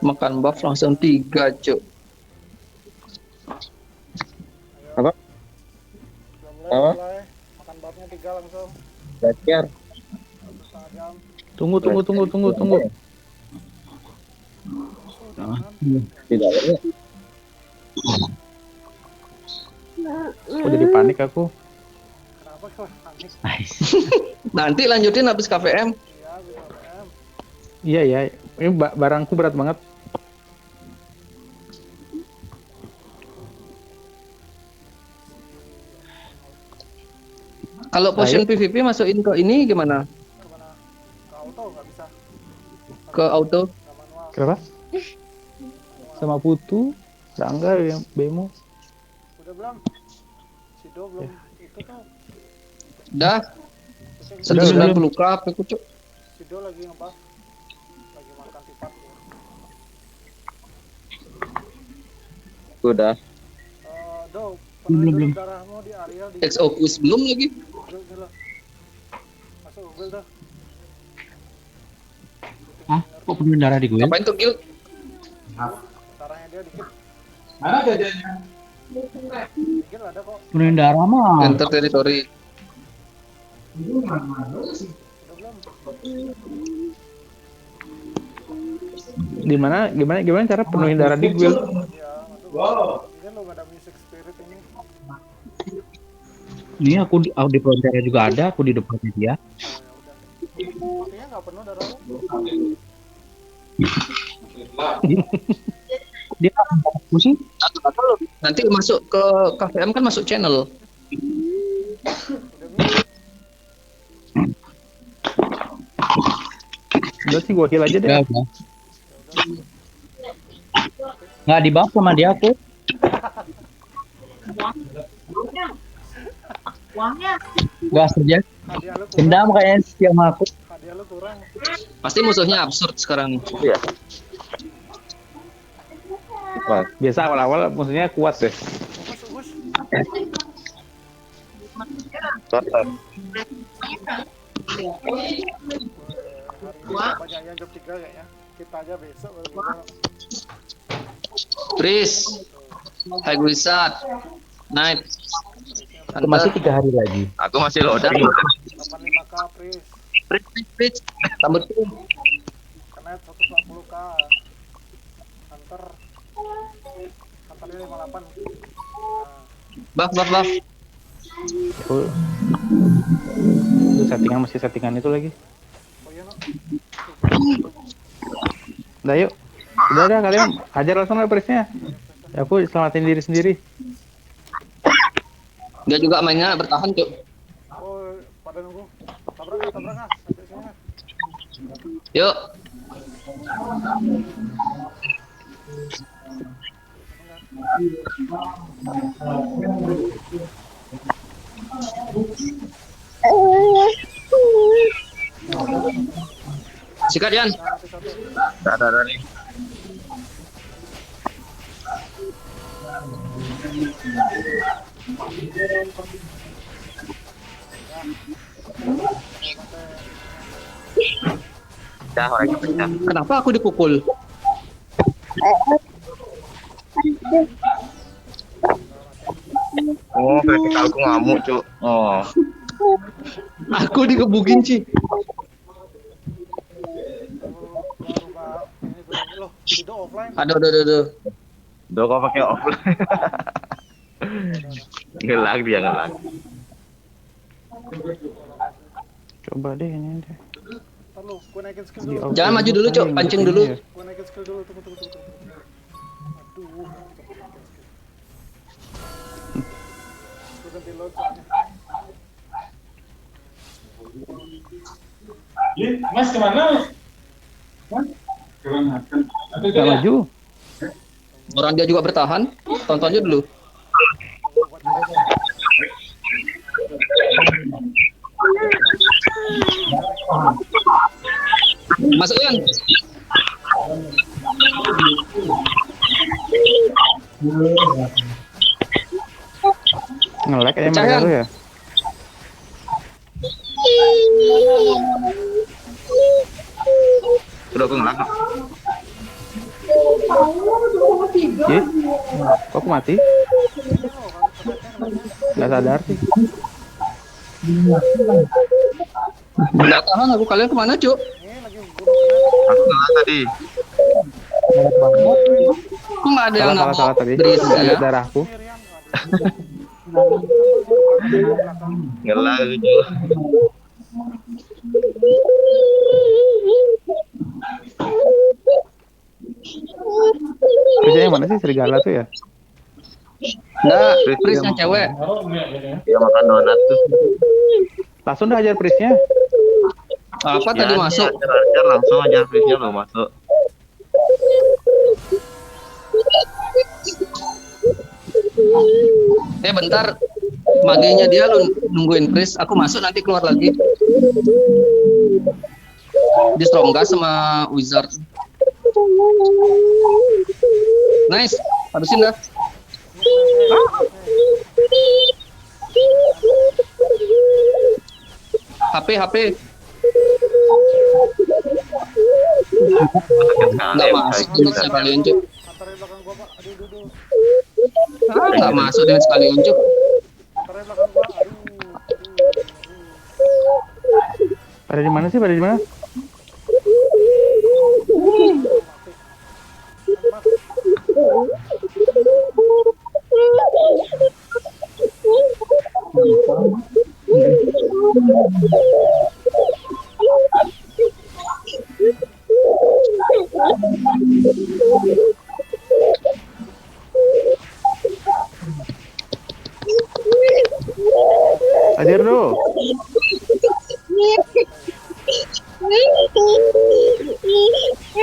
Makan buff langsung 3, cuk. Apa? Apa? Mulai. Makan buffnya 3 langsung. Belajar. 1,5 jam. Tunggu. Tidak ada. Kok jadi panik aku? Kenapa kau panik? Nanti lanjutin habis KVM. Iya, bisa PM. Iya. Ini barangku berat banget. Kalau potion PVP masukin ke ini gimana? Kemana? Ke auto nggak bisa. Ke auto? Ke manual. Kenapa? Sama Putu, Rangga yang Bemo. Udah belum? Sido belum itu tuh. Dah, Pusing. 190k aku, cuk. Sido lagi ngebuff. Lagi makan tipat. Udah. Do, Belum. darahmu di area di XO quiz belum lagi. dulu. Masuk Google tuh. Hah? Kok penuh darah di gue? Ngapain tuh guild? Darahnya dia dikit. Mana jajannya? Dikit ada kok. Penuh darah mah. Enter territory. Udah belum? Gimana cara penuhin darah di guild? Iya, masuk. Ini kan lo gak ada music spirit ini. Ini aku di frontera juga ada, aku di depannya dia. Ya udah. Artinya nggak penuh darah lo. Dia aku sih Nanti masuk ke KVM kan masuk channel. Udah bisa. Udah sih gua heal aja deh. ya udah. Nggak di buff sama dia aku. Gas aja. Hadiah lo kurang. Dendam kayaknya sama aku. Hadiah lo kurang. Pasti musuhnya absurd sekarang. Iya. Wah, Biasa awal-awal musuhnya kuat deh. Ugus. total. Hari ini banyak yang job 3 kayaknya. Kita aja besok baru bisa. Pris, High Wizard, Knight, Itu masih 3 hari lagi. Aku masih loading. 85k Pris. Pris, tambah tuh. Kenet 140k. Hunter. Hunternya 58. Nah, Buff. Itu settingan itu lagi. oh iya no. Udah yuk. Udah kalian hajar langsung lah prisnya. Ya, aku selamatin diri sendiri. Dia juga mainnya bertahan, cuk. Oh, pada nunggu. Tabrak ah. Sampai sini. Yuk. Sikat, Yan. Nah, satu. Ada nih. Pecah, orangnya pecah. Kenapa aku dipukul? Oh, vertikalku ngamuk, Cuk. Oh. Aku dikebukin, Ci. Rubah ini dulu. Loh, Sido offline. Aduh. Duh, kok pakai offline. Ngelag dia ngelag. Coba deh ini deh. Ntar lu, gue naikin skill Di dulu. Jangan maju dulu, Cok. Pancing dulu. Ya. Gue naikin skill dulu, tunggu. Aduh. Gue ganti load soalnya. Mas kemana? Mas? Nggak maju. Orang dia juga bertahan. Tonton aja dulu. Masuk, Yan. Nge-lag aja Pecah, mereka Yan. tuh ya. Udah aku ngelag. Ye, kok aku mati? Nggak sadar sih. Nggak tahan aku, kalian kemana cuk? Ini lagi buru Aku kalah tadi. Kok nggak ada yang Salah nabok tadi. Bris Ada ya? darahku. Ngelah gitu. Prisnya yang mana sih? Serigala tuh ya? Nggak, Bris yang cewek. Taruh enggak gitu ya. Dia makan donat tuh. Langsung dah hajar Prisnya. Apa tadi Ya, masuk? ajar langsung aja Prisnya lo masuk. Bentar. Magenya dia lu nungguin Bris. Aku masuk nanti keluar lagi. Di Stronggas sama Wizard. Nice. Habisin dah. HP. Nggak masuk damage-nya kalian cuk. antarin belakang gua Pak. Aduh duduk. Nggak masuk damage kalian cuk. Antarin belakang gua. Aduh. Pada di mana sih? Pada di mana? Hajar dulu.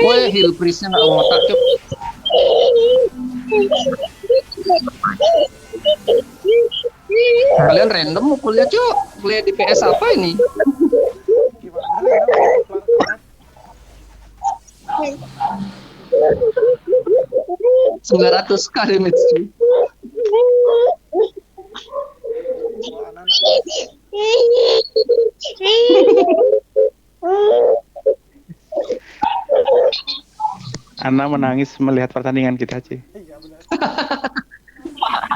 Woi, heal Brisnya nggak ngotak cuk. Kalian random mukulnya cuk. Lihat di PS apa ini? Gimana ya? Pelan-pelan. 900 kali damage cuy. Gua anak-anak. Ana menangis melihat pertandingan kita, Ci. Iya benar.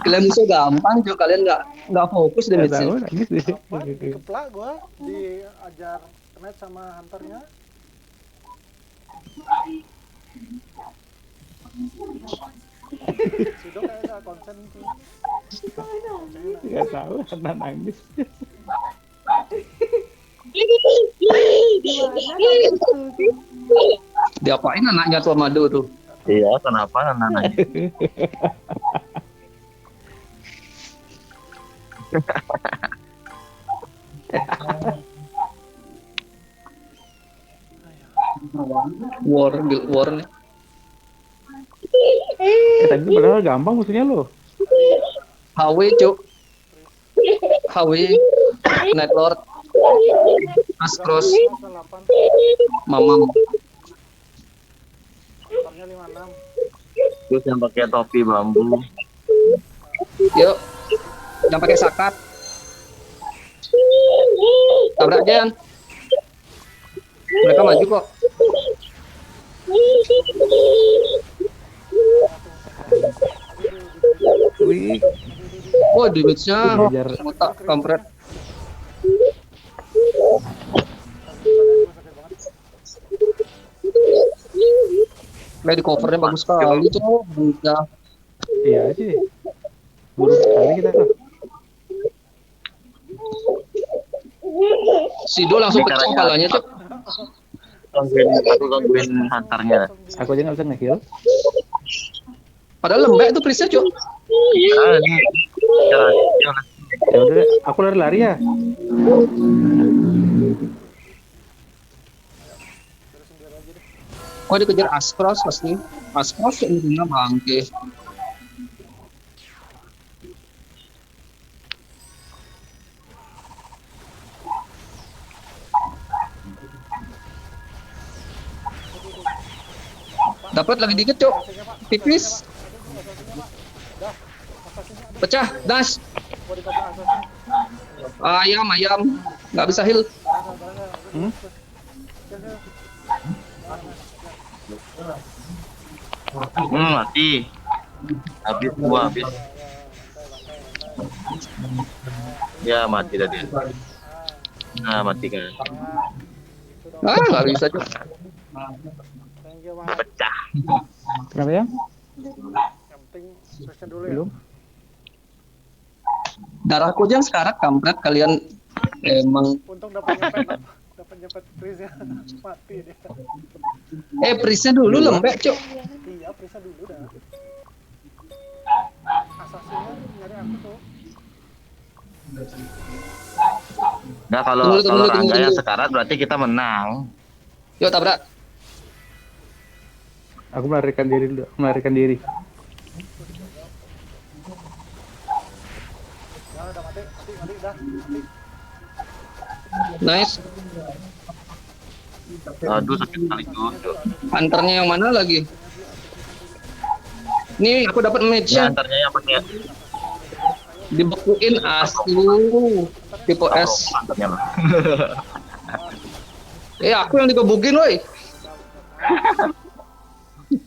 Kalian musuh gampang cuk. Kalian nggak fokus Nggak damage-nya. tahu, nangis deh. Apa? Dikeplak gua, diajar knight sama hunternya. Sido kayak gak konsen tuh. Nggak tahu, Ana nangis. Diapain anaknya tuh Madu tuh? Iya, kenapa anak-anaknya? Guild war nih. Tadi padahal gampang musuhnya lo. HW cuk. HW Night Lord Ascross 8, Mamam. hunternya 56. Terus yang pakai topi bambu. Yuk. Jangan pakai sakat. Tabrak Jan. Mereka maju kok. Wih, Oh, damage-nya Hajar. otak kampret. Di covernya bagus sekali cok. Udah. iya sih. Buruk sekali kita tuh. Sido langsung pecah kepalanya cok. Aku gangguin hunternya. Aku aja nggak bisa nge-heal. Padahal lembek tuh Prisnya cok. Ah, ini cara dia Ya udah, aku lari-lari ya. Oh dikejar Ascross pasti. Ascross ini bangke. Dapat lagi dikit cok. Tipis. Pecah, dash. Ayam, nggak bisa heal. Hmm? Mati. Habis gua habis. Ya mati tadi. Nah, mati kan. Ah, nggak bisa Cok. Thank you, Mas. Pecah. Kenapa ya? Yang penting switch dulu ya. Belum. Darahku aja yang sekarat kampret kalian emang. Untung dapat nyepet freeze ya. Mati dia. Prisnya dulu lembek Cok. Iya, freeze dulu dah. Assassinnya nyari aku tuh. Nah, kalau Tunggu, Rangga tunggu. yang sekarat berarti kita menang. Yuk tabrak. Aku melarikan diri dulu. Melarikan diri. Ya udah mati udah. Mati. Nice. Aduh, sakit sekali Cuk. Hunternya yang mana lagi? Nih aku dapat Ya, match-nya. antarnya yang pakai Dibekuin asu. Tipe S. antarnya lah. Aku yang digebukin woi.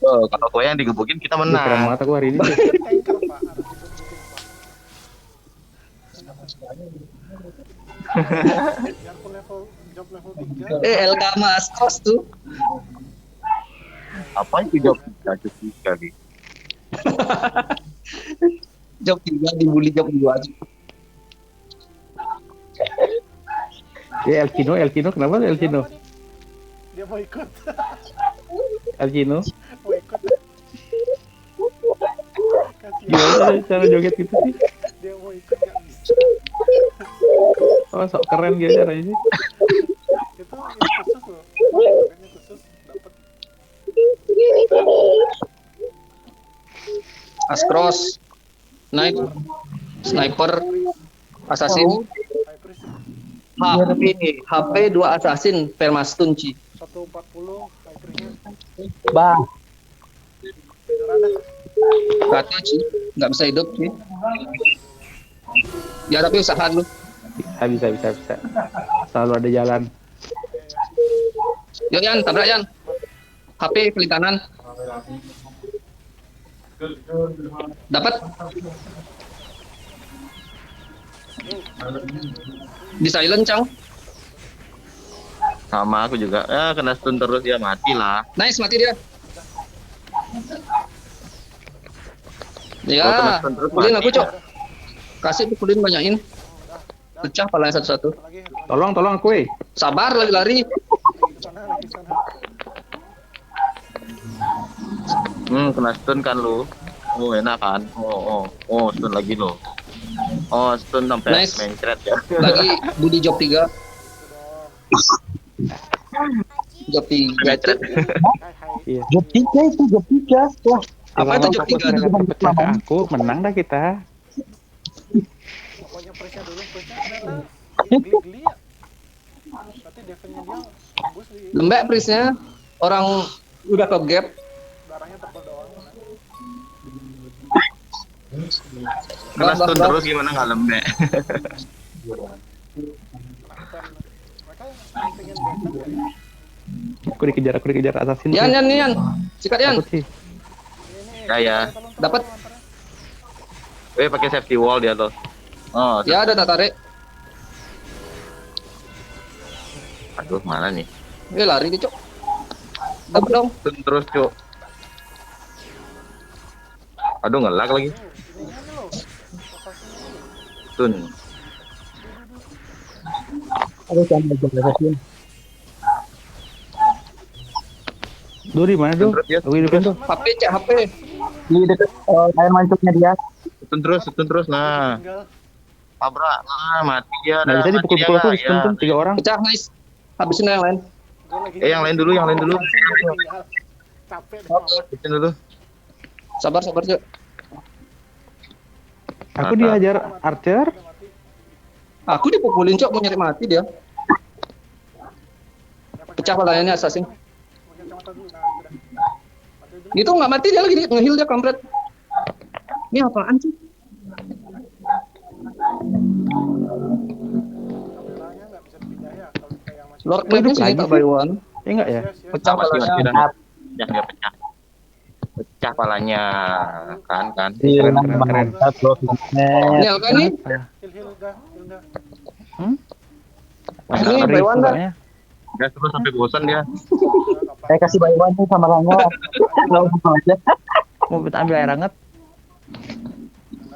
Oh, kalau gue yang digebukin kita Keren menang. banget aku hari ini. Tanker, Pak. Harus digebukin, Pak. Biarpun job level 3. El Karma Askos tuh. Apa itu job sekali? Job 3 dibully job 2 aja. Ya El Kino kenapa El Kino? Dia mau ikut. El Kino. Mau ikut. Kasihan. Gimana cara joget gitu sih? Dia mau ikut nggak bisa. Oh, sok keren gitu caranya sih. Itu khusus loh. Ini khusus dapat. Askros. Knight. Sniper. Assassin. High priest HP 2 assassin permastun Ci. 140 high priestnya. Bang, Beneran dah. Kata Ci, nggak bisa hidup Ci. Ya tapi usaha lu. Bisa. Selalu ada jalan. Yuk Yan, tabrak Yan. HP klik kanan. Dapat. Di silent Cang. Sama aku juga. Ya, kena stun terus ya mati lah. Nice, mati dia. Kalau kena Ya, stun terus pukulin mati. aku Cok. Kasih pukulin banyakin. Pecah palanya satu-satu. Lagi Tolong aku, eh. Sabar lagi lari. ke sana. Kena stun kan lu. Oh, enak kan? Oh, stun lagi lo. Oh, stun sampai Nice. mencret ya. Lagi Budi job 3. Job 3 Mencret. Hai. Iya. job 3 itu job 3. Wah, Apa itu job 3 tuh? Pecah ke aku, menang dah kita. Pokoknya priestnya dulu. Priestnya ternyata geli ya. Berarti defense-nya dia bagus di Lembek prisnya. Orang udah ke gap. darahnya tebal doang. Kena stun Bang. terus gimana nggak lembek. Mereka pengen defense ya. Aku dikejar assassin. Yan. Sikat Yan. Takut sih. Ya. Dapat. Pakai safety wall dia loh. Oh, Ya ada tak tarik. aduh mana nih? Lari dia Cok. Dapat dong. Stun terus cuk. Aduh ngelag lagi. Ini loh. Stun. ada jangan assassin. Duh, di mana tuh? Terus ya. Aku hidupin tuh. HP cek HP. Di dekat air mancungnya dia. Stun terus. Nah, Tinggal tabrak. Nah, mati dia. Nggak bisa dipukul-pukul aku, Iya. dituntun 3 orang. Pecah nice. Habisin yang lain. gue lagi. Yang lain dulu. Tinggal. Capek deh mama. Habisin dulu. Sabar Cok. Aku dihajar Archer. Udah mati. Aku dipukulin Cok, mau nyari mati dia. Ya, pakai Pecah palanya assassin. pakai kacamata dulu. Nah, udah. Mati dulu. Itu nggak mati dia lagi nge-heal dia kampret. Ini apaan sih? Kameranya nggak bisa dipindah ya. Kalau kayak yang masih. Lord Blade-nya sini tak by one. Ya enggak ya? Yes, yes. Pecah Masih palanya. dah. Ya nggak pecah. Pecah palanya. Kan. Iya, Keren. mantap bro. Ini Alka nih. Heal udah, heal udah. Ini Ngeri by one dah. pokoknya. Gas terus sampai bosan dia. Saya kasih bayuan nih sama Rangga. Nggak usah aja. Mau ambil air hangat.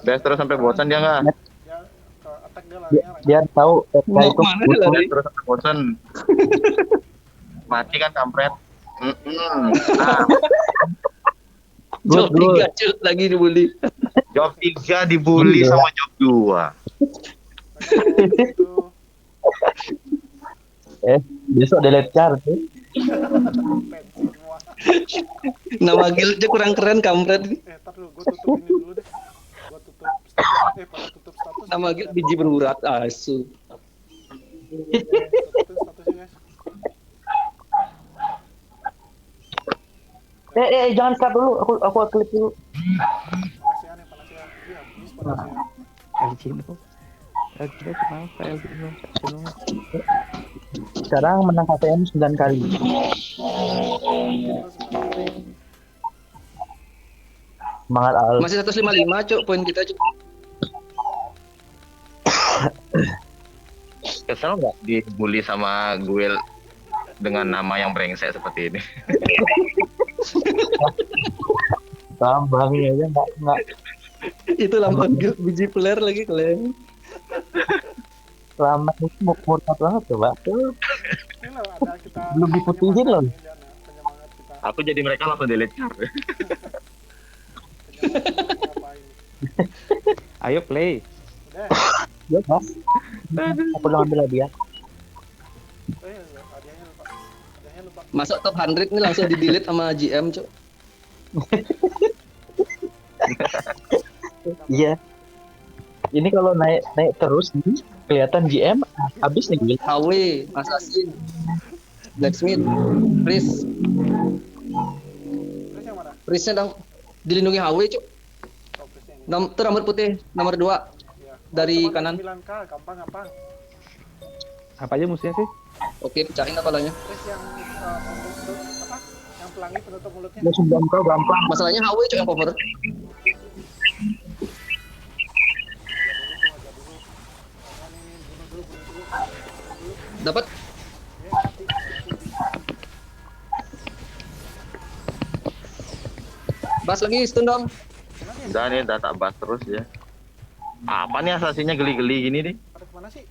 Gas terus sampai bosan dia nggak? Dia ke attack dia larinya. Biar tahu Mau itu kemana dia lari? Gas terus sampai bosan. Mati kan kampret. Nah, Job Good. 3 Cuk, lagi dibully. job 3 dibully sama job 2. Itu Besok delete chart. pensi semua. Nama guildnya kurang keren kampret. Tar dulu, gue tutup ini dulu deh. Gue tutup status. Pada tutup status. Nama guild biji berurat asu. Tutup statusnya guys. Jangan start dulu. Aku klik dulu. Panasian ya, panasian. Iya, habis panasian. LG itu. LG itu kenapa LG itu? Sekarang menang KPM 9 kali. Semangat Al. Masih 155 Cuk poin kita Cuk. Kesel nggak dibully sama gue dengan nama yang brengsek seperti ini? Tambahnya aja enggak. Itu lambang guild biji player lagi kalian. Lama itu murtad banget coba. Ini loh, ada kita Belum diputihin loh. penyemangat kita. Aku jadi mereka langsung delete. Penyemangat kita ngapain. Ayo play. Udah, Ya, Mas. Aku udah ambil dia. hadiahnya lupa. Hadiahnya lupa. Masuk top 100 nih langsung di delete sama GM Cuk. Iya. Ini kalau naik terus nih kelihatan GM habis nih gue. HW, Assassin, Blacksmith, Priest. Terus yang mana? Priestnya dong dilindungi HW Cuk. Oh, terus yang ini. Itu rambut putih nomor 2 Iya. dari Cuma kanan. 9K, gampang. Apa aja musuhnya sih? Oke, pecahin kepalanya. Terus yang penutup apa? Yang pelangi penutup mulutnya. Mau 9 kau gampang. Masalahnya HW Cuk yang cover. Dapat. Bas lagi stun dong. Udah nih, udah tak bahas terus ya. Apa nih asasinya geli-geli gini nih? Pada kemana sih?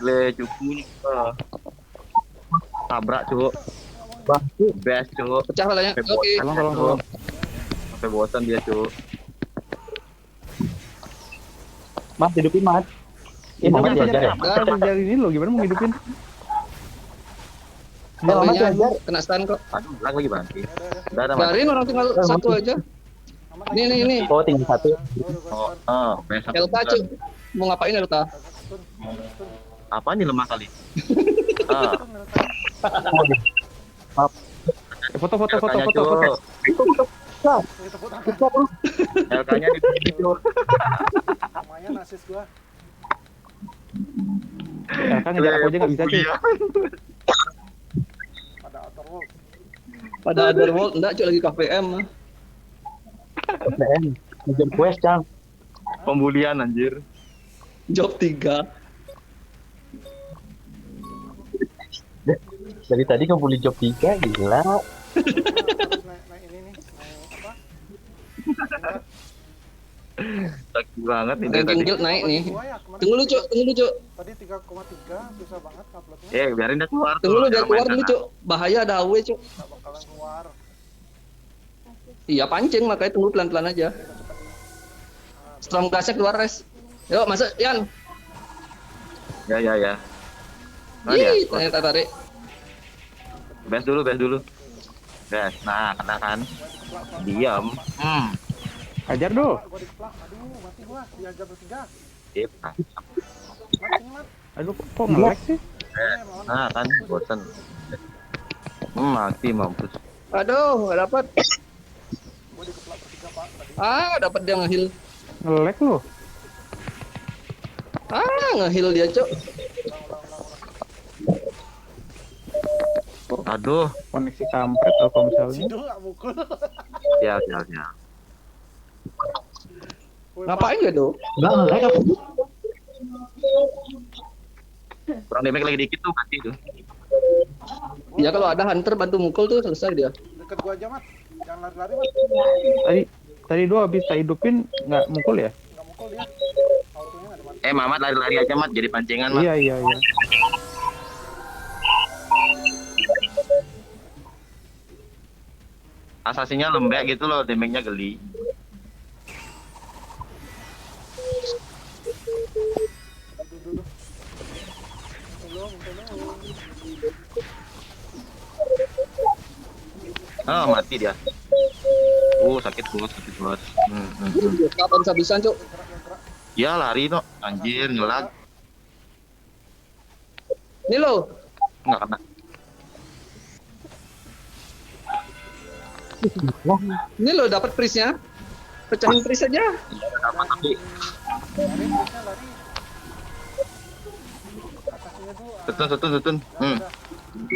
Le cukup. Tabrak cuk. Bangku. Best cuk. Pecah palanya. Oke. Tolong. Sampai bosan dia cuk. Mas hidupin Mas. Ini Ini Mas diajar ya. dari ini lo gimana mau ngidupin? Mas Palanya diajar. kena stun kok. Aduh, lag lagi banti. Ya udah. Udah ada mati. Biarin orang tinggal satu aja. Aman Ini. Oh tinggal satu. Best. LK Cuk. Mau ngapain LK? Stun. Apa nih lemah kali? Foto. LK-nya, Cuk. Itu foto apa? LK-nya di sini cuk. Lumayan asis gua. Ya kan ngejar aku aja nggak bisa cuy. Iya. Pada outer world. Pada Otherworld enggak Cuk lagi KPM. PN. Ngejar quest Cang. Pembulian anjir. Job 3. Dari tadi ngebully job 3 gila. Terus naik ini nih. Naik apa? Sakit banget nih dari Ranking tadi. guild naik nih. Gua ya, kemarin Tunggu lu Cuk. Tadi 3,3 susah banget uploadnya. Biarin dia keluar. Tunggu lu dia Biar keluar main dulu sana. Cuk. Bahaya ada AW Cuk. Gak bakalan keluar. Iya pancing makanya tunggu pelan-pelan aja. Storm Glass-nya keluar res. Yuk masuk Yan. Ya. Nah, dia. Ih, ternyata tarik. Best dulu. Best. Nah, kena kan. Diam. Ajar do. Gua dikeplak. Aduh, mati gua. Diajar bertiga. Sip. Mat, sini mat. Aduh kok nge-lag sih? Melawan. Nah, kan bosan. Mati mampus. Aduh, nggak dapat. Gua dikeplak bertiga pak tadi. Dapat dia nge-heal. Nge-lag lo. Nge-heal dia Cuk. Ulang. Aduh, Koneksi kampret atau misalnya. Sido gak mukul. Siap, siap, siap. Woi, Ngapain ya do? Enggak nge-lag aku. Kurang damage lagi dikit tuh mati tuh. Ya kalau ada hunter bantu mukul tuh selesai dia. Deket gua aja, Mat. Jangan lari-lari, Mat. Tadi dua habis tak hidupin nggak mukul ya? Nggak mukul dia. Autonya nggak ada mati. Mamat lari-lari aja, Mat. Jadi pancingan, Mat. Iya iya iya. Asasinya lembek gitu loh, damage-nya geli. Duduk. Tolong. Oh, mati dia. Sakit banget. Kapan sabisan cuk? Gerak. Ya lari no, anjir ngelag. Ini lo. Nggak kena. Ini lo dapat prisnya. Pecahin pris aja. Apa tapi Lari, bisa lari. Atasnya tuh. setun.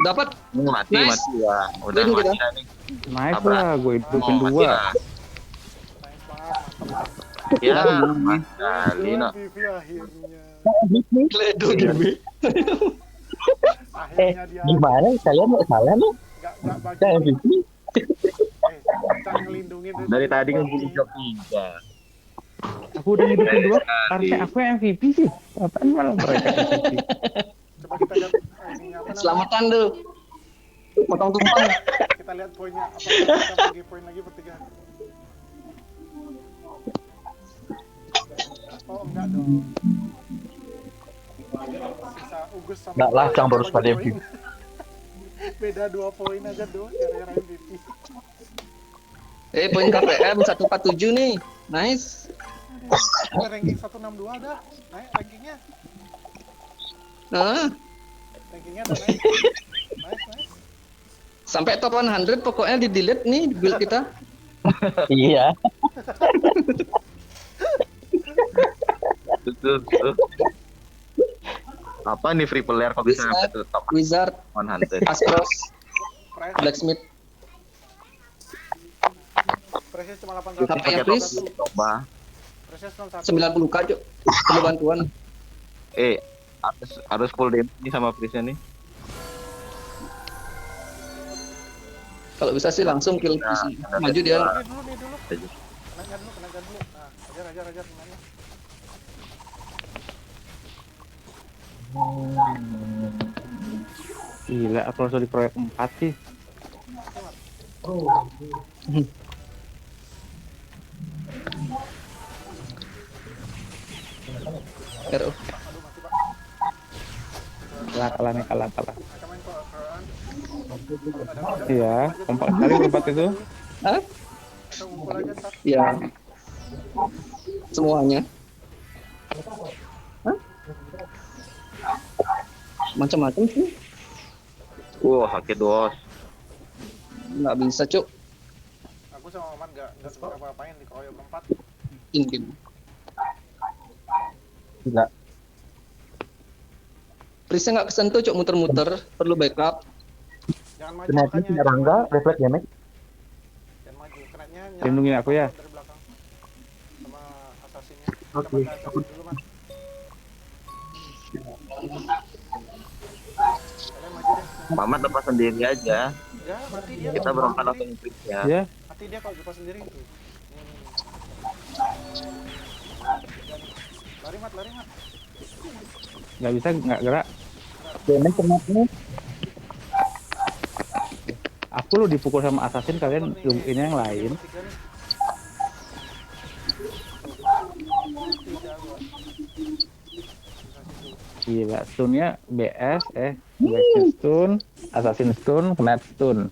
Dapat. Mati Nice. ya. Udah Win mati kita. dah nih. Nice Tabrak. lah, gue hidupin Mati dua. dah. Nice banget, mantap. Ya, kali no. MVP akhirnya. Kledo demi. Akhirnya dia Gimana kalian nggak salah nih? nggak bagi. Saya MVP. Kita ngelindungin Dari tadi kan gue job 3. Aku udah hidupin dua. Harusnya aku yang MVP sih. Apaan malah mereka MVP? Coba kita lihat ini apa namanya? Selamatan tuh. Potong tumpang. Kita lihat poinnya. Apa kita bagi poin lagi bertiga? Oh enggak dong. Sisa Ugus sama Nggak lah, Cang baru bagi pada poin. MVP. Beda 2 poin aja doh, era MVP. Poin KPM 147 nih. Nice. Udah ranking 162 dah. Naik rankingnya. Nah, Rankingnya udah naik. Nice. sampai top 100 pokoknya di delete nih build kita. Iya. Tuh. Apa nih free player kok bisa sampai ke top Wizard, 100? Aspros, Price Blacksmith. price cuma 800. Apa ya, please? Coba. Price cuma 1. 90k cuk. Perlu bantuan. Harus full damage nih sama Prisnya nih. Kalau bisa sih langsung kill Nah, PC. Maju dia. Nih dulu. Kenanya dulu. Nah, ajar kenanya. Gila, aku langsung di proyek 4 sih. RO. Kalah nih, kalah. Kita main keroan. Iya, kompak sekali berempat itu. Hah? Kita ngumpul aja ntar. Ya. Semuanya. Hah? Macam-macam sih. Sakit dos. Nggak bisa cuk. Aku sama Oman nggak sempat apa-apain di keroyok berempat. In-game. Gila. Prisnya nggak kesentuh cuk, muter-muter. Perlu backup. Jangan maju Kenapa makanya. punya Rangga refleks damage? Jangan maju. Kenanya Lindungin aku ya. dari belakang. Sama asasinnya. Oke. Kita pakai asasin dulu, Mas. Kalian maju deh. Mamat lepas sendiri aja. Ya, mati dia. Kita kalau berempat lepas langsung sendiri. Pris ya. Ya, Mati dia kalau lepas sendiri itu. Lari mat. nggak bisa, nggak gerak. Damage kenapa? Aku lo dipukul sama assassin, kalian ini yang lain. Tiga nih. Tiga gua. Gila, stunnya BS, Blacksmith stun, assassin stun, knight stun.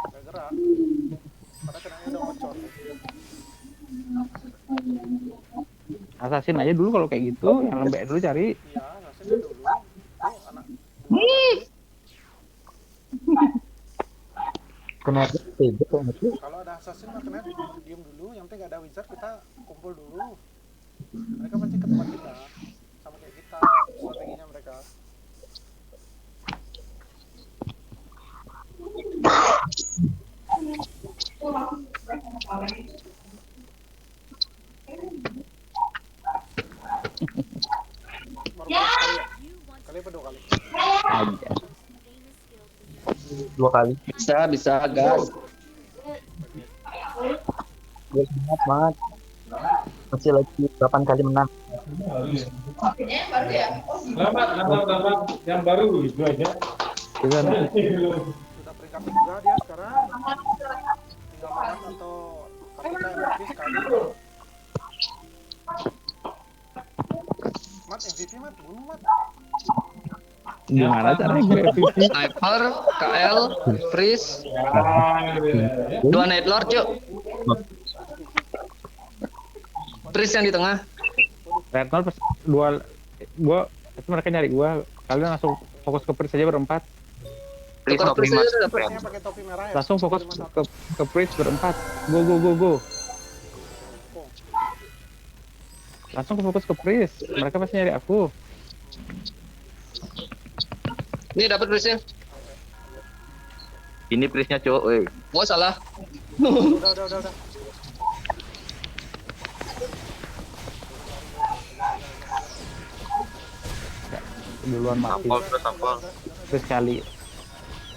Gak gerak. Padahal kenanya udah ngocor. Assassin aja dulu kalau kayak gitu, yang lembek dulu cari. Iya, asasin dulu. Tuh anak. Kenapa? Tega kok mati? Kalau ada assassin mah kena diem dulu. Yang penting gak ada wizard kita kumpul dulu. Mereka pasti ke tempat kita. Sama kayak kita strateginya mereka. Baru kali ya? Kali apa 2 kali? Aja. 2 kali. Bisa gas. Gue semangat banget. Masih lagi 8 kali menang. Lama yang baru itu aja. Itu kan Sudah peringkat 3 dia sekarang. Tinggal menang atau KPK MVP sekali. Mat MVP Mat, bunuh Mat. gimana caranya gue MVP? Sniper, KL, Freeze, 2 Night Lord yuk. Freeze yang di tengah. Red Nol pas gua itu mereka nyari gua, kalian langsung fokus ke Prince aja berempat. Please Tukar no Freeze primas. aja dapat. Ini pakai topi merah ya. Langsung fokus ke Prince berempat. Go. Langsung fokus ke Prince. Mereka pasti nyari aku. Ini dapat Freeze-nya. Ini prisnya cowok, weh. Oh salah. Udah. Duluan mati. Sampol.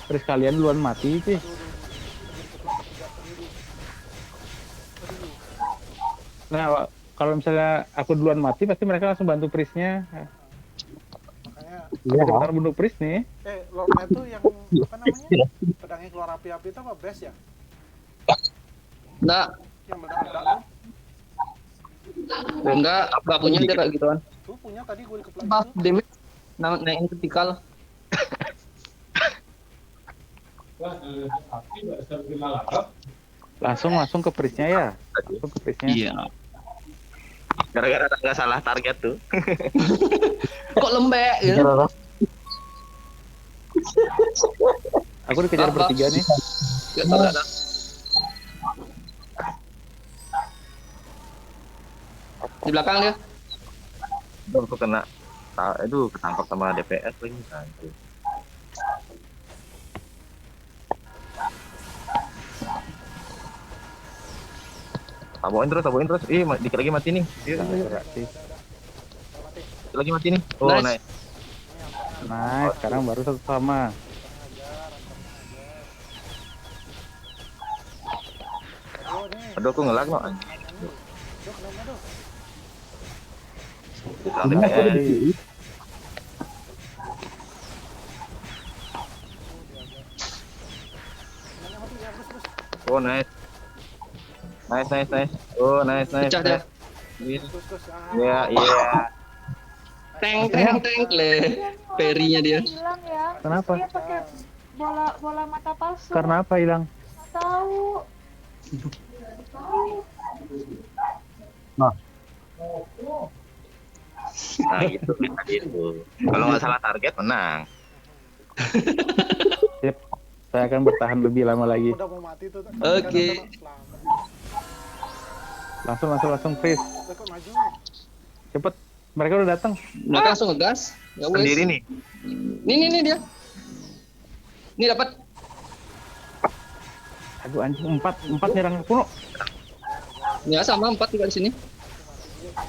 Terus kalian duluan mati sih. Nah, kalau misalnya aku duluan mati, pasti mereka langsung bantu Prisnya. Makanya Iya. Sebentar bunuh Pris nih. Lordnya tuh yang apa namanya? Pedangnya keluar api-api itu apa best ya? Enggak, Yang meledak-ledak tuh. enggak punya dia kayak gituan. Tuh punya tadi gue dikeplak Buff itu. damage naikin vertikal. Langsung ke Prisnya ya. Langsung ke Prisnya. Iya. Gara-gara nggak salah target tuh. Kok lembek ya? Iya, Roro. Aku dikejar Apa? bertiga nih. Gak tahu ada. Di belakang dia. Aduh, aku kena. Aduh, ketangkap sama DPS lagi. Anjir. Tabokin terus. Ih, dikit lagi mati nih. Yuk, Enggak sih. dikit lagi mati nih. Oh, Nice. nice. Nah, sekarang baru satu sama. Oh nih. Aduh, aku ngelag no. Duh, kenapa tuh? Sama Ini aku udah DPS. di Kenapa mati ya terus. Oh, nice. Nice. Oh, nice. Pecah dia. Terus. Iya. Teng le. Perinya dia. Hilang ya. Kenapa? Dia pakai bola mata palsu. Karena apa hilang? Nggak tahu. Nah, gitu tadi itu. Kalau nggak salah target menang. Sip. Saya akan bertahan lebih lama lagi. Udah mau mati tuh. Oke. Langsung Pris. Udah kok maju. Cepet. Mereka udah datang. Mereka langsung ngegas. Ya wes. Sendiri nih. Nih dia. Ini dapat. Aduh anjing, empat nyerang aku. Ya sama 4 juga di sini.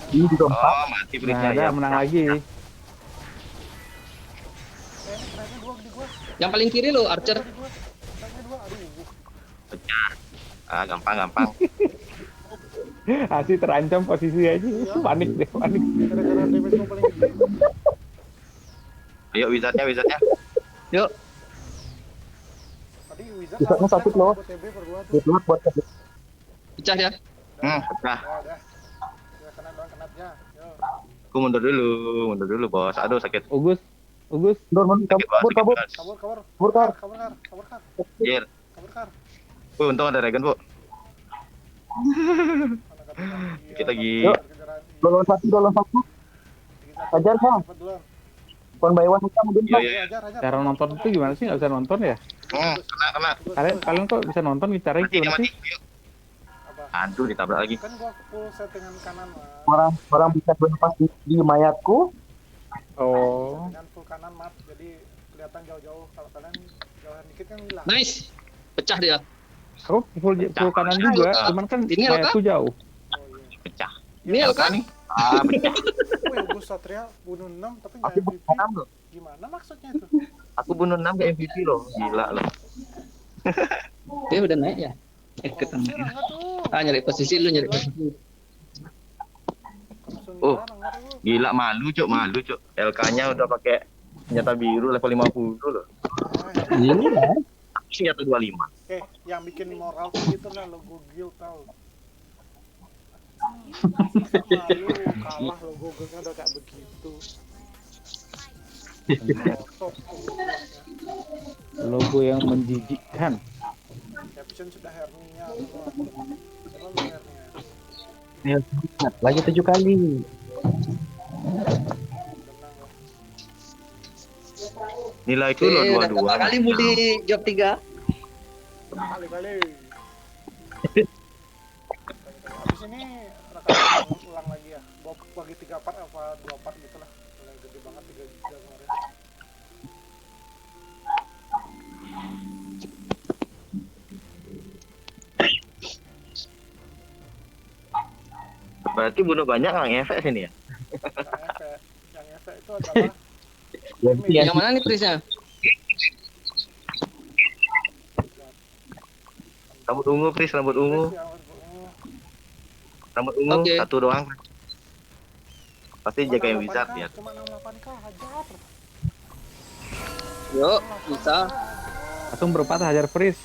ini juga 4. Oh, mati Nah, prisnya ada ya. menang lagi. Trennya 2 di gua. Yang paling kiri lo Archer. Di gua. Trennya 2. Aduh. Pecah. Ah, gampang. Asli terancam posisi aja. Panik. Gara-gara damage gua paling gede. Ayo wizardnya. Yuk. Tadi Wizard Wizardnya sama sakit Trap loh. buat TB berdua tuh. Good luck buat kita. Pecah ya. Pecah. Udah. Ya kena doang kena aja. Yo. Aku mundur dulu, bos. Aduh, sakit. Ugus. Dorman Sakit banget, kabur. Kabur. Kar. Anjir. Kabur kar. Untung ada Regen, Bu. Dikit lagi. Yuk. Dolon satu. Hajar, Bang. One by one kita mungkin. Iya. Hajar. Cara nonton itu gimana sih? Nggak bisa nonton ya? Kena. Kalian kok bisa nonton caranya Mati, dia gimana mati. sih? Yuk. Apa? Aduh, ditabrak lagi. Kan gua full settingan kanan mah. Orang bisa berlepas di mayatku. Oh. Dengan full kanan mat. Jadi kelihatan jauh-jauh. Kalau kalian jauhan dikit kan hilang. Nice. Pecah dia. Aku full kanan juga, cuman kan Ini LK? mayatku jauh. Oh iya. Pecah. Ini LK nih. Ah, pecah. Wih, gue Satria bunuh 6 tapi nggak Aku MVP. bunuh 6 loh. Gimana maksudnya itu? Aku bunuh 6 ke MVP loh. Gila loh. Dia udah naik ya? Ketemu. Korupsi Rangga tuh. Ah, nyari posisi lu, nyari posisi. Korupsi Oh. Rangga tuh. Gila malu, Cuk. Malu, Cuk. LK-nya udah pakai senjata biru level 50 loh. Iya. Senjata 25. Yang bikin moral tuh gitu lah, logo guild tau. Malu kalah logo guildnya udah kayak begitu. Top Logo yang menjijikkan. caption sudah hernia semua. Selalu hernia. Ya, lagi 7 kali. Tenang lah. Nilaiku loh Udah 22. berapa kali bully job 3? Kali-kali. Habis ini rekaman ulang lagi ya. Bagi 3 part apa 2 part gitu lah. Mulai gede banget 3 giga kemarin. Berarti bunuh banyak nggak ngefek sini ya? Yang efek itu adalah Ganti ya. Yang mana nih prisnya? Rambut ungu, Pris. Rambut ungu. Rambut ungu. Oke. Satu doang. Pasti jaga yang wizard ya. Cuma 68k hajar. Yuk, bisa. Langsung berempat hajar freeze.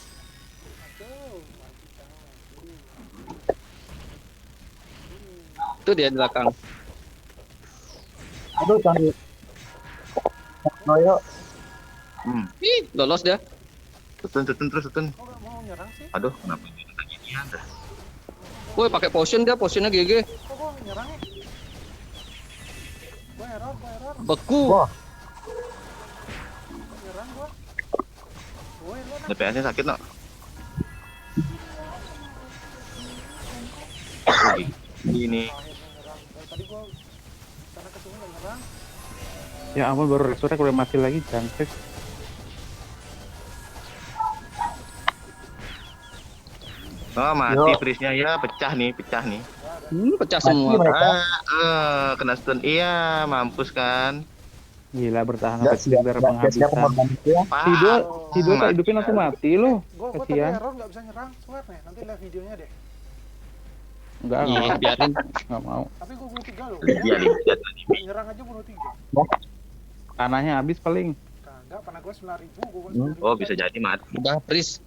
Itu dia di belakang. Aduh, cari. Noyo. Ih, lolos dia. Tutun terus tutun. Kok gak mau nyerang sih? Aduh, kenapa ini ginian dah? Woi, pakai potion dia, potionnya GG. Kok gua nyerang ya? Gua error. Beku. Wah, Nyerang gua. Woi, lu nak DPS-nya sakit no? Oh, ini. akhirnya nyerang. Dari tadi gua sana kesini gak nyerang. Ya ampun, baru resurrect udah mati lagi, jangkrik. Oh, mati Yo. Prisnya ya, pecah nih. Pecah semua. mereka. Kena stun. Iya, mampus kan. Gila, bertahan Nggak sampai sekedar siap penghabisan. korban itu ya. Si dua tak hidupin langsung mati loh. Gua tadi Kasihan. error gak bisa nyerang. Swear nih, nanti lihat videonya deh. Enggak Iya, mau. biarin. Enggak mau. Tapi gua bunuh 3 loh. Iya, lihat. Nyerang aja bunuh 3. Tanahnya habis paling. Kagak, panah gua 9.000, gua Oh, bisa jadi mati. Udah, please.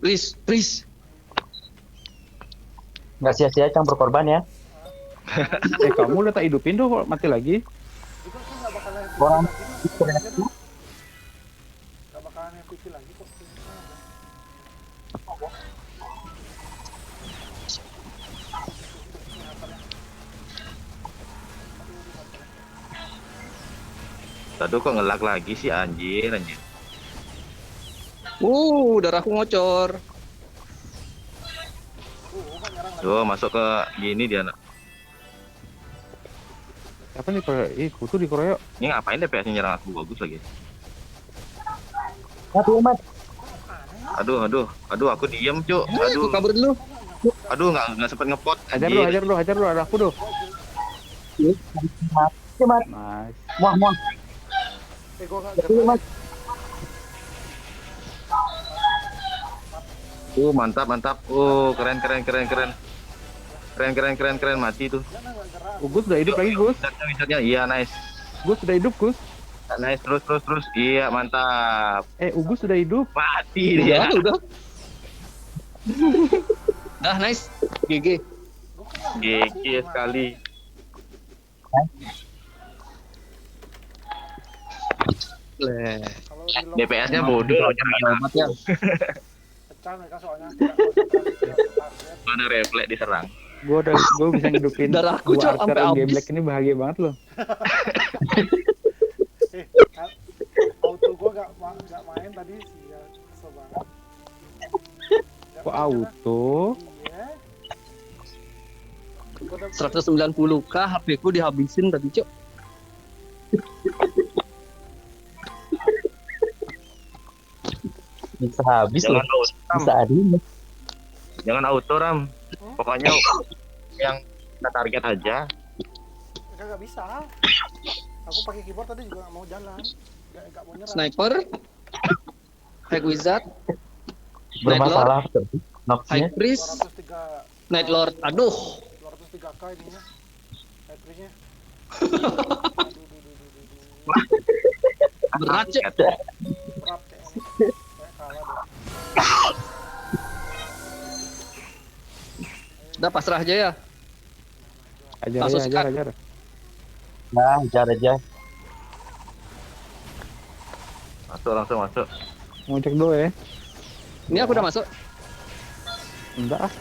Nggak sia-sia Cang berkorban ya. Kamu udah tak hidupin tuh kok mati lagi. Itu sih gak bakalan Orang MVP lagi. Gak bakalan MVP lagi kok. Tadi kok ngelak lagi sih anjir. Darahku ngocor. Kan nyerang lagi. Tuh, masuk ke gini dia. Siapa nih kalau kutu dikeroyok? Ini ngapain DPS-nya nyerang aku bagus lagi. Mati umat. Aduh, aku diem, Cuk. Aku kabur dulu. Aduh, nggak sempet ngepot. Hajar anjir. lu, ada aku tuh. Mati mat. Nice. Wah. Gua gak Mati mat. Mantap. Keren. Keren mati tuh. Gus udah hidup lagi, Gus. Wizardnya, iya nice. Gus udah hidup, Gus. Nice terus. Iya, mantap. Ugus sudah hidup. Mati dia. Udah. Dah, nice. GG. GG sekali. Kalau di lock DPS-nya bodoh loh nyerang Selamat ya. pecah mereka soalnya tidak konsentrasi ke target. Mana refleks diserang. Gue bisa ngidupin Darahku, dua Cok, Archer sampai yang habis. Black ini bahagia banget loh. Auto gua gak main tadi sih ya, kesel banget. Kok auto? Iya. Gua udah 190k HP ku dihabisin tadi, Cok. Bisa habis loh. Jangan tahu. Bisa hari ini. Jangan auto Ram. Pokoknya yang kita target aja. Nggak bisa. Aku pakai keyboard tadi juga nggak mau jalan. Nggak mau nyerang. Sniper, High Wizard, Night Lord, Bermasalah terus. Noxnya High Priest, 203 Night Lord. Aduh, 203k ininya. Average-nya. berat cek. Berat kayaknya. Kayak kalah deh. Udah pasrah aja ya. Ajar Langsung aja, sekat. ajar. nah jar aja. Langsung masuk. Mau cek dulu ya. Ini aku udah masuk. Enggak ah.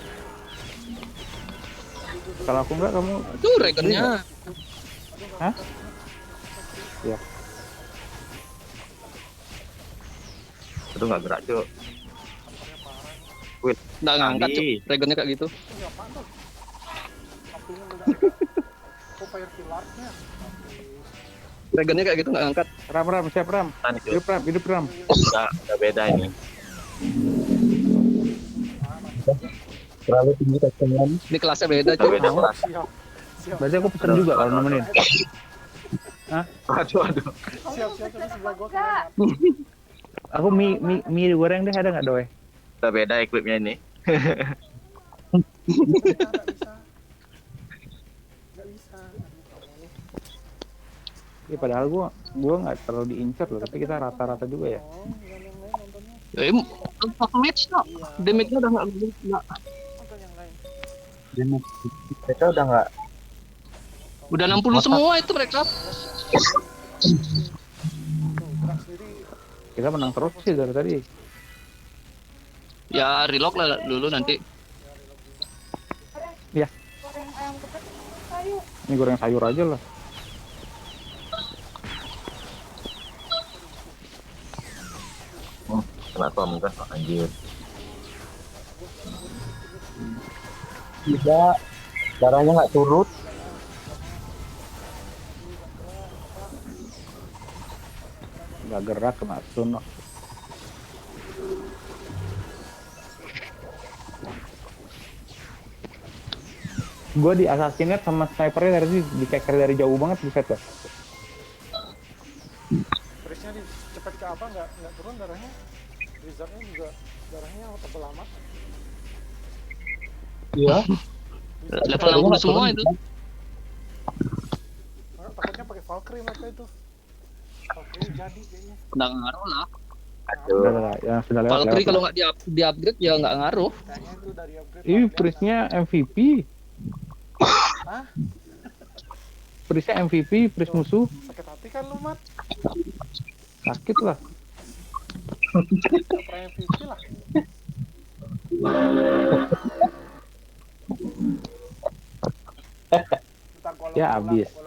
Kalau aku enggak, kamu Tuh Regennya. hah? Ya, Itu nggak gerak Cuk. Nggak ngangkat cuk. Regennya kayak gitu. Ini apaan tuh? Apinya udah kok fire pillarnya. Regennya kayak gitu nggak ngangkat. Ram, siap Ram. Tani Cuk. Hidup Ram. Udah beda ini. Terlalu tinggi tekangan. Ini kelasnya beda Udah cuk. beda kelas. Siap. Berarti aku pesen juga kalau nemenin. Aduh. Siap tadi sebelah gua Enggak. kena. Aku mie goreng deh, ada nggak doy? Udah beda equipnya ini. Nggak bisa. Nggak bisa. Aduh, kamu nih. Ya padahal gua nggak terlalu diincar loh, tapi kita rata-rata juga ya. Oh, yang lain nontonnya. Top match no. Iya. Damage-nya udah nggak. Nonton yang lain. Mereka udah nggak. Udah 60 semua itu mereka. Tuh, gerak sendiri. Kita menang terus sih dari tadi. Ya relock lah dulu nanti. Goreng ayam geprek sayur. Ini goreng sayur aja lah. Kenapa mungkin anjir. Tidak, darahnya nggak turut. Nggak gerak kena stun. Gue di assassinate sama snipernya dari dikeker dari jauh banget, buset dah. Beresnya cepet ke apa nggak turun darahnya. Wizardnya juga darahnya tebel amat. Iya. Level 60 semua itu. Takutnya pakai Valkyrie mereka itu. Valkyrie jadi kayaknya. Nggak ngaruh lah. Aduh. Udah, ya sudah lewat. Valkyrie lewat. kalau nggak di upgrade ya nggak ngaruh. Kayaknya itu dari upgrade. Ih, Valkyrie. Priestnya MVP. Hah? Priestnya MVP, Priest musuh. Sakit hati kan lu, Mat? Sakit lah. Pernah MVP lah. Ntar gua Ya, pulang, abis. gua